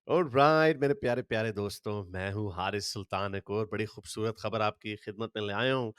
Alright मेरे प्यारे प्यारे दोस्तों, मैं हूँ हारिस सुल्तान। एक और बड़ी खूबसूरत खबर आपकी खिदमत में ले आया हूँ।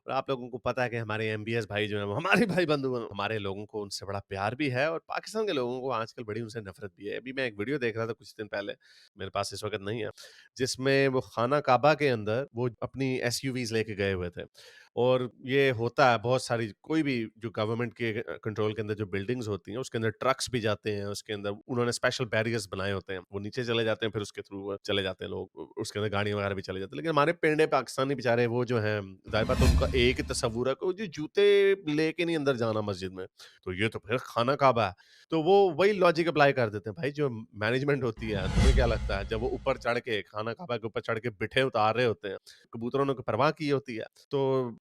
और आप लोगों को पता है कि हमारे एमबीएस भाई जो हैं वो हमारे भाई बंधु हैं। हमारे लोगों को उनसे बड़ा प्यार भी है और पाकिस्तान के लोगों को आजकल बड़ी उनसे नफरत भी है। अभी मैं एक वीडियो देख रहा था कुछ दिन पहले, मेरे पास इस वक्त नहीं है, जिसमें वो खाना काबा के अंदर वो अपनी एसयूवीज लेके गए हुए थे। और ये होता है बहुत सारी, कोई भी जो गवर्नमेंट के कंट्रोल के अंदर जो बिल्डिंग्स होती हैं उसके अंदर ट्रक्स भी जाते हैं, उसके अंदर उन्होंने स्पेशल बैरियर्स बनाए होते हैं, वो नीचे चले जाते हैं, फिर उसके थ्रू चले जाते हैं लोग, उसके अंदर गाड़ियां वगैरह भी चले जाते हैं। लेकिन हमारे पेंडे पाकिस्तानी बेचारे वो जो हैं, जाहिर बात है उनका एक ही तस्वुर है कि वो जो जूते लेके नहीं अंदर जाना मस्जिद में, तो ये तो फिर खाना काबा है। तो वो वही लॉजिक अप्लाई कर देते हैं। भाई जो मैनेजमेंट होती है, तुम्हें क्या लगता है जब वो ऊपर चढ़ के खाना काबा के ऊपर चढ़ के बिठे उतार रहे होते हैं, कबूतरों ने कोई परवाह की होती है? तो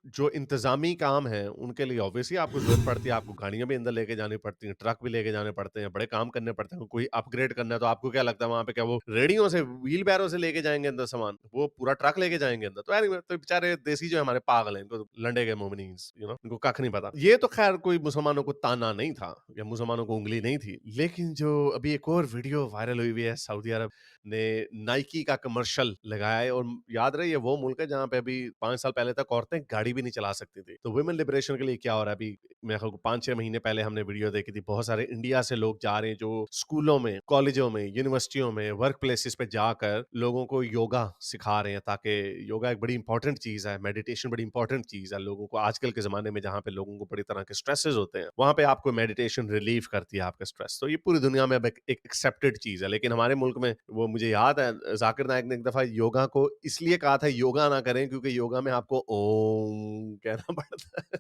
जो इंतज़ामी काम है, उनके लिए ऑब्वियसली आपको ज़रूरत पड़ती है, आपको गाड़ियाँ भी अंदर लेके जानी पड़ती हैं, ट्रक भी लेके जाने पड़ते हैं, बड़े काम करने पड़ते हैं। कोई अपग्रेड करना है तो आपको क्या लगता है वहाँ पे क्या वो रेहड़ियों से, व्हील बैरो से लेके जाएँगे अंदर सामान? वो पूरा ट्रक लेके जाएँगे अंदर। तो एनीवे तो बेचारे देसी जो है हमारे पागल हैं, इनको तो लंडे गए मोमिनीज़, इनको कख नहीं पता। ये तो ख़ैर कोई मुसलमानों को ताना नहीं था या मुसलमानों को उँगली नहीं थी। लेकिन जो अभी एक और वीडियो वायरल हुई हुई है, सऊदी अरब ने नाइकी का कमर्शियल लगाया है। और याद रहे ये वो मुल्क है जहाँ पे अभी 5 साल पहले तक औरतें गाड़ी भी नहीं चला सकती थी। तो वुमेन लिबरेशन के लिए क्या हो रहा है अभी, मेरे ख्याल को 5-6 महीने पहले हमने वीडियो देखी थी। बहुत सारे इंडिया से लोग जा रहे हैं जो स्कूलों में, कॉलेजों में, यूनिवर्सिटियों में, वर्क प्लेसेस पे जाकर लोगों को योगा सिखा रहे हैं, ताकि योगा एक बड़ी इंपॉर्टेंट चीज़ है, मेडिटेशन बड़ी इंपॉर्टेंट चीज़ है। लोगों को आजकल के ज़माने में जहाँ पे लोगों को बड़ी तरह के स्ट्रेसेस होते हैं, वहाँ पे आपको मेडिटेशन रिलीव करती है आपका स्ट्रेस। तो ये पूरी दुनिया में अब एक एक्सेप्टेड चीज़ है। लेकिन हमारे मुल्क में, वो मुझे याद है ज़ाकिर नायक ने एक दफ़ा योगा को इसलिए कहा था योगा ना करें क्योंकि योगा में आपको ओम कहना पड़ता है।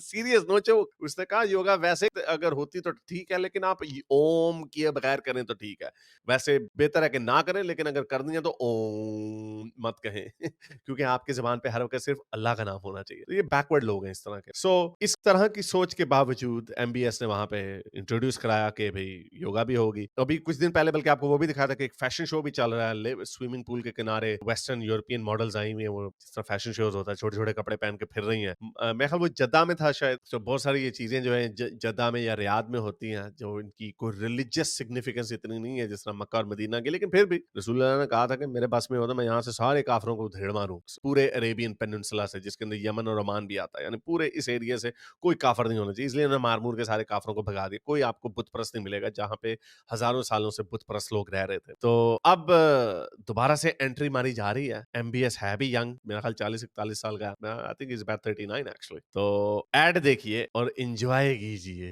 Serious no joke. उसने कहा योगा वैसे अगर होती तो ठीक है, लेकिन आप ओम किए बगैर करें तो ठीक है। वैसे बेहतर है कि ना करें, लेकिन अगर करनी है तो ओम मत कहें। क्योंकि आपकी ज़बान पे हर वक़्त सिर्फ़ अल्लाह का नाम होना चाहिए। तो ये बैकवर्ड लोग हैं इस तरह के। सो इस तरह की सोच के बावजूद एमबीएस ने वहाँ पे इंट्रोड्यूस कराया कि भई योगा भी होगी। अभी कुछ दिन पहले बल्कि आपको वो भी दिखाया था कि एक फैशन शो भी चल रहा है। ले स्विमिंग पूल के किनारे वेस्टर्न यूरोपियन मॉडल्स आई हुई हैं, वो जिस तरह फैशन शोज़ होता है, छोटे-छोटे कपड़े पहन के फिर रही हैं। मेरे ख़्याल वो जद्दा में था शायद। तो बहुत सारी ये चीज़ें जो हैं जद्दा में या रियाद में होती हैं, जो इनकी कोई रिलिजियस सिग्निफिकेंस इतनी नहीं है जिस तरह मक्का और मदीना की। लेकिन फिर भी रसूलुल्लाह ने कहा था कि मेरे बस में हो तो मैं यहाँ से सारे काफ़िरों को उधेड़ मारूँ। पूरे अरेबियन पेनिनसुला से, जिसके अंदर यमन और ओमान भी आता है, यानी पूरे इस एरिया से कोई काफ़िर नहीं होना चाहिए। इसलिए उन्होंने मार-मूर के सारे काफ़िरों को भगा दिया। कोई आपको बुत परस्त नहीं मिलेगा जहाँ पे हज़ारों सालों से बुत परस्त लोग रह रहे थे। तो अब दोबारा से एंट्री मारी जा रही है। एमबीएस है भी यंग, मेरा ख्याल 40-41 साल का है। I think he is about 39 actually. तो ऐड देखिए और एन्जॉय कीजिए।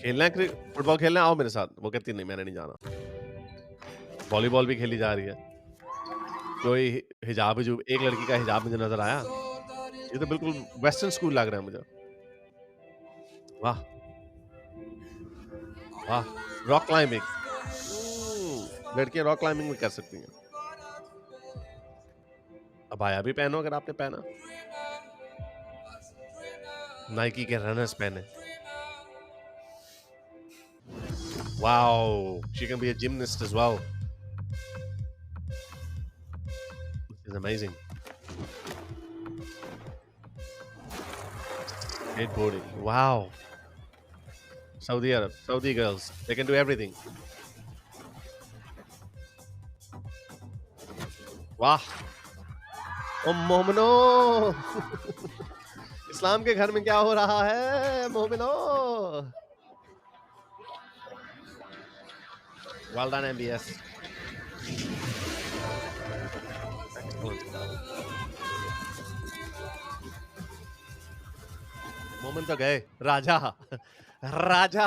खेलना है फुटबॉल खेलना है? आओ मेरे साथ। वो कहती है नहीं मैंने नहीं जाना। वॉलीबॉल भी खेली जा रही है। कोई हिजाब-विजूब, एक लड़की का हिजाब मुझे नज़र आया। ये तो बिल्कुल वेस्टर्न स्कूल लग रहा है मुझे। वाह! वाह! Rock climbing. लड़कियाँ रॉक क्लाइंबिंग भी कर सकती हैं। अबाया भी पहनो अगर आपने पहना। नाइकी के रनर्स पहने। Wow! She can be a gymnast as well. This is amazing. Skateboarding. Wow! Saudi Arab, Saudi girls, they can do everything. वाह! ओ मोमनो! इस्लाम के घर में क्या हो रहा है मोमिनो? Well done MBS. Excellent. Momin तो गए। Raja, Raja,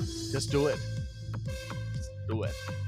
just do it, do it.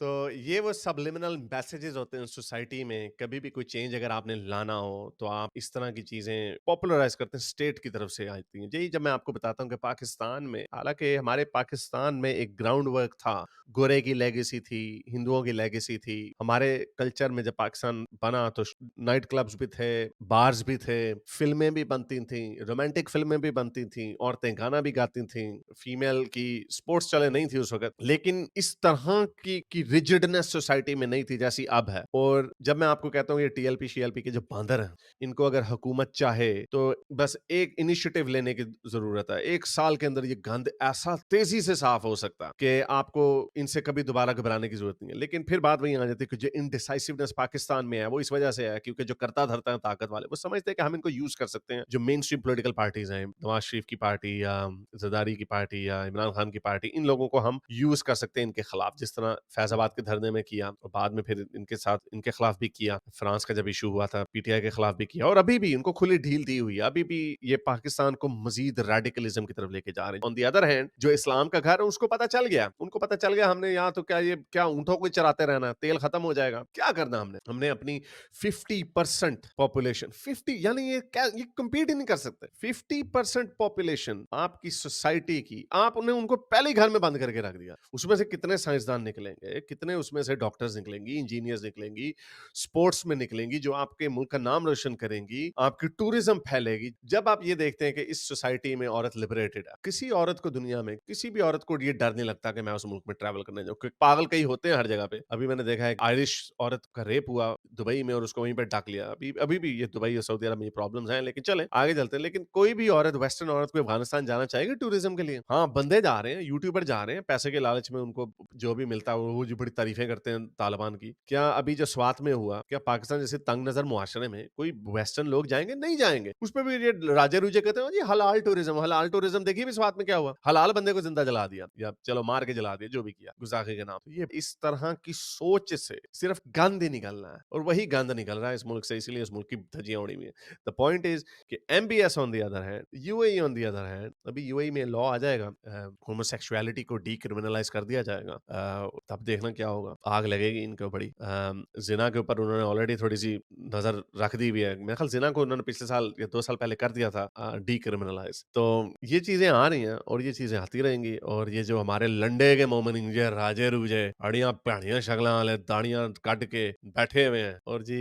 तो ये वो सबलिमिनल मैसेजेस होते हैं सोसाइटी में। कभी भी कोई चेंज अगर आपने लाना हो तो आप इस तरह की चीजें पॉपुलराइज करते हैं, स्टेट की तरफ से आती हैं। यही जब मैं आपको बताता हूँ कि पाकिस्तान में, हालांकि हमारे पाकिस्तान में एक ग्राउंड वर्क था, गोरे की लेगेसी थी, हिंदुओं की लेगेसी थी। हमारे कल्चर में जब पाकिस्तान बना तो नाइट क्लब्स भी थे, बार्स भी थे, फिल्में भी बनती थी, रोमांटिक फिल्में भी बनती थी, औरतें गाना भी गाती थी, फीमेल की स्पोर्ट्स चले नहीं थी उस वक्त। लेकिन इस तरह की रिजिडनेस सोसाइटी में नहीं थी जैसी अब है। और जब मैं आपको कहता हूँ ये टीएलपी शीएलपी के जो बांदर हैं, इनको अगर हुकूमत चाहे तो बस एक इनिशिएटिव लेने की जरूरत है। 1 साल के अंदर ये गंद ऐसा तेजी से साफ हो सकता है कि आपको इनसे कभी दोबारा घबराने की जरूरत नहीं है। लेकिन फिर बात वही आ जाती है कि जो इनडिसाइसिवनेस पाकिस्तान में है वो इस वजह से है क्योंकि जो करता धरता है ताकत वाले वो समझते हैं कि हम इनको यूज कर सकते हैं। जो मेन स्ट्रीम पॉलिटिकल पार्टीज हैं, नवाज शरीफ की पार्टी या जरदारी की पार्टी या इमरान खान की पार्टी, इन लोगों को हम यूज कर सकते हैं इनके खिलाफ, जिस तरह फैजाबाद के धरने में किया और बाद में फिर इनके साथ इनके खिलाफ भी किया। फ्रांस का जब इशू हुआ था पीटीआई के खिलाफ भी किया और अभी भी इनको खुली ढील दी हुई है। अभी भी ये पाकिस्तान को मजीद रेडिकलिज्म की तरफ लेके जा रहे हैं। ऑन द अदर हैंड जो इस्लाम का घर है उसको पता चल गया, उनको पता चल गया हमने यहाँ तो क्या ये क्या ऊंटों को ही चराते रहना है, तेल खत्म हो जाएगा, क्या करना हमने अपनी 50% पॉपुलेशन 50 यानी ये क्या ये कंपीट ही नहीं कर सकते। 50% पॉपुलेशन आपकी सोसाइटी की आपने उनको पहले ही घर में बंद करके रख दिया। उसमें से कितने साइंसदान निकलेंगे, कितने उसमें से डॉक्टर्स निकलेंगी, इंजीनियर्स निकलेंगी, स्पोर्ट्स में निकलेंगी जो आपके मुल्क का नाम रोशन करेंगी, आपकी टूरिज्म फैलेगी। जब आप ये देखते हैं कि इस सोसाइटी में औरत लिबरेटेड है, किसी औरत को दुनिया में किसी भी औरत को ये डर नहीं लगता कि मैं उस मुल्क में ट्रैवल करने जाऊं, क्योंकि पागल कई होते हैं हर जगह पे। अभी मैंने देखा है आयरिश औरत का रेप हुआ दुबई में और उसको वहीं पे ढक लिया। अभी भी ये दुबई और सऊदी अरब में ये प्रॉब्लम्स हैं, लेकिन चले आगे चलते हैं। लेकिन कोई भी औरत वेस्टर्न औरत को अफगानिस्तान जाना चाहेगी टूरिज्म के लिए? हाँ, बंदे जा रहे हैं, यूट्यूबर जा रहे हैं, पैसे के लालच में उनको जो भी मिलता है वो जो बड़ी तारीफें करते हैं तालिबान की। क्या अभी जो स्वात में हुआ, क्या पाकिस्तान जैसे तंग नजर मुआशरे में कोई वेस्टर्न लोग जाएंगे? नहीं जाएंगे। उस पर भी ये राजे रूजे कहते हैं जी हलाल टूरिज्म, हलाल टूरिज्म। देखिए भी स्वात में क्या हुआ, हलाल बंदे को जिंदा जला दिया या चलो मार के जला दिया, जो भी किया गुस्ताखी के नाम। तो ये इस तरह की सोच से सिर्फ गंद ही निकलना है और वही गंद निकल रहा है इस मुल्क से, इसलिए इस मुल्क की धज्जियां उड़ी हुई है। द पॉइंट इज कि MBS on the other hand, UAE on the other hand, अभी यूएई में लॉ आ जाएगा, होमोसेक्सुअलिटी को डीक्रिमिनलाइज कर दिया जाएगा। तब देखना क्या होगा, आग लगेगी इनको बड़ी। जिना के ऊपर उन्होंने ऑलरेडी थोड़ी सी नजर रख दी हुई है। मेरे ख्याल जिना को उन्होंने पिछले साल या 2 साल पहले कर दिया था डीक्रिमिनलाइज। तो ये चीजें आ रही हैं और ये चीजें आती रहेंगी। और ये जो हमारे लंडे के मोमिन जे राजे रूजे अड़ियां पैड़ियां शगला वाले दाड़ियां काट के बैठे हुए हैं और जी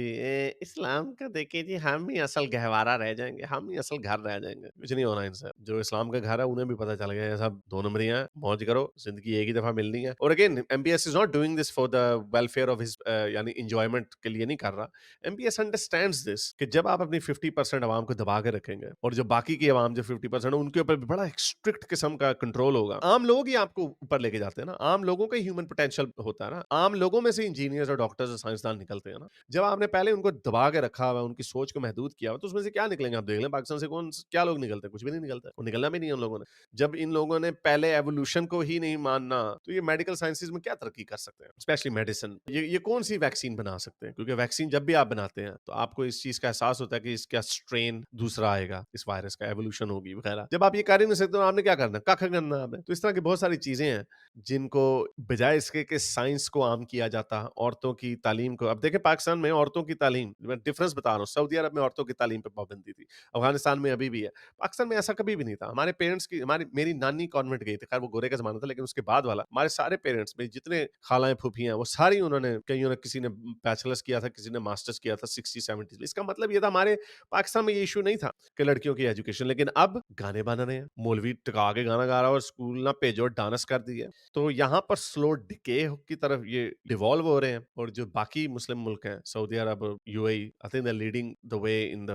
इस्लाम का देखिए जी हम ही असल गहवारा रह जाएंगे, हम ही असल घर रह जाएंगे। कुछ नहीं होना इनसे। जो इस्लाम का घर है उन्हें भी पता चल गया है सब 2 नंबरी हैं, मौज करो, जिंदगी एक ही दफा मिलनी है। और again MBS is not doing this for the welfare of his यानी एंजॉयमेंट के लिए नहीं कर रहा। एमबीएस अंडरस्टैंड्स दिस कि जब आप अपनी 50% आवाम को दबा के रखेंगे और जो बाकी की आवाम जो 50% है उनके ऊपर भी बड़ा एक स्ट्रिक्ट किस्म का कंट्रोल होगा। आम लोग ही आपको ऊपर लेके जाते हैं ना, आम लोगों का ह्यूमन पोटेंशियल होता है ना, आम लोगों में से इंजीनियर्स और डॉक्टर्स और साइंसदान निकलते हैं ना। जब आपने पहले उनको दबा के रखा हुआ, उनकी सोच को महदूद किया हुआ, तो उसमें से क्या निकलेंगे? आप देख लें पाकिस्तान से कौन क्या लोग निकलते हैं? कुछ भी नहीं निकलता, वो निकलना भी नहीं है उन लोगों ने। जब इन लोगों ने पहले एवोल्यूशन को ही नहीं मानना तो ये मेडिकल साइंसेज में क्या तरक्की कर सकते हैं, स्पेशली मेडिसिन। ये कौन सी वैक्सीन बना सकते हैं? क्योंकि वैक्सीन जब भी आप बनाते हैं तो आपको इस चीज का एहसास होता है कि इसका स्ट्रेन दूसरा आएगा, इस वायरस का एवोल्यूशन होगी वगैरह। जब आप ये कर ही नहीं सकते तो आपने क्या करना, कख करना आपने। तो इस तरह की बहुत सारी चीजें हैं जिनको बजाय इसके कि साइंस को आम किया जाता, औरतों की तालीम को। अब देखें पाकिस्तान में औरतों की तालीम, मैं डिफरेंस बता रहा हूँ, सऊदी अरब में औरतों की तालीम पे पाबंदी थी, अफगानिस्तान में अभी भी है, पाकिस्तान में ऐसा कभी भी नहीं था। हमारे पेरेंट्स की मेरी नानी कॉन्वेंट गई थी, खैर वो गोरे का जमाना था, लेकिन उसके बाद वाला हमारे सारे पेरेंट्स में जितने खालाएं फूफी हैं वो सारी उन्होंने कईयों ने, किसी ने बैचलर्स किया था, किसी ने मास्टर्स किया था 60-70। इसका मतलब ये था हमारे पाकिस्तान में ये इशू नहीं था कि लड़कियों की एजुकेशन। लेकिन अब गाने बन रहे हैं, मौलवी टिका के गाना गा रहा है और स्कूल ना भेजो डांस कर दिया। तो यहाँ पर स्लो डिके की तरफ ये डिवॉल्व हो रहे हैं। और जो बाकी मुस्लिम मुल्क हैं, Saudi Arab, UAE, I think they leading the way in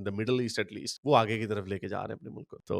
the middle east at least, वो आगे की तरफ लेके जा रहे हैं अपने मुल्क को। तो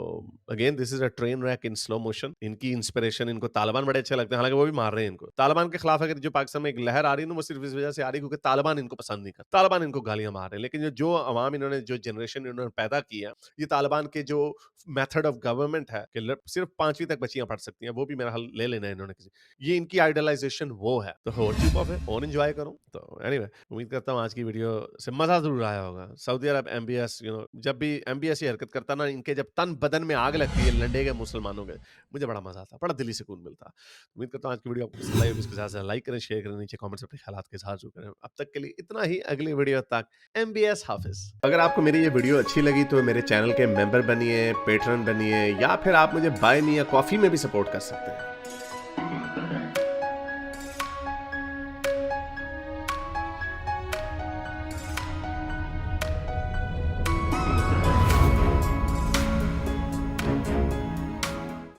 again this is a train rack in slow motion. इनकी इंस्पिरेशन, इनको तालिबान बड़े अच्छे लगते हैं, हालांकि वो भी मार रहे हैं इनको। तालिबान के खिलाफ अगर जो पाकिस्तान में एक लहर आ रही है ना, वो सिर्फ इस वजह से आ रही है क्योंकि तालिबान इनको पसंद नहीं करता, तालिबान इनको गालियां मार रहे हैं। लेकिन जो अवाम इन्होंने, जो जनरेशन इन्होंने पैदा किया, ये तालिबान के जो मेथड ऑफ गवर्नमेंट है कि सिर्फ 5वीं तक बच्चियां पढ़ सकती हैं, वो भी मेरा हल ले लेना है इन्होंने किसी, ये इनकी आइडलाइजेशन वो है। तो और चुप ऑफ है और एंजॉय करो। तो एनीवे उम्मीद करता हूँ आज की वीडियो से मजा जरूर आया होगा। सऊदी अरब एमबीएस, जब भी एमबीएस ये हरकत करता ना, इनके जब तन बदन में आग लगती है लंडे के मुसलमानों के, मुझे बड़ा मजा आता, बड़ा दिली सुकून मिलता। उम्मीद करता हूँ आज की वीडियो आपको पसंद आई होगी। इसके साथ लाइक करें, शेयर करें, नीचे कमेंट्स अपने ख्यालात के साथ जरूर करें। अब तक के लिए इतना ही, अगली वीडियो तक एमबीएस हाफिज। अगर आपको मेरी ये वीडियो अच्छी लगी तो मेरे चैनल के मेंबर बनिए, पेट्रन बनिए, या फिर आप मुझे बाय मी या कॉफी में भी सपोर्ट कर सकते हैं।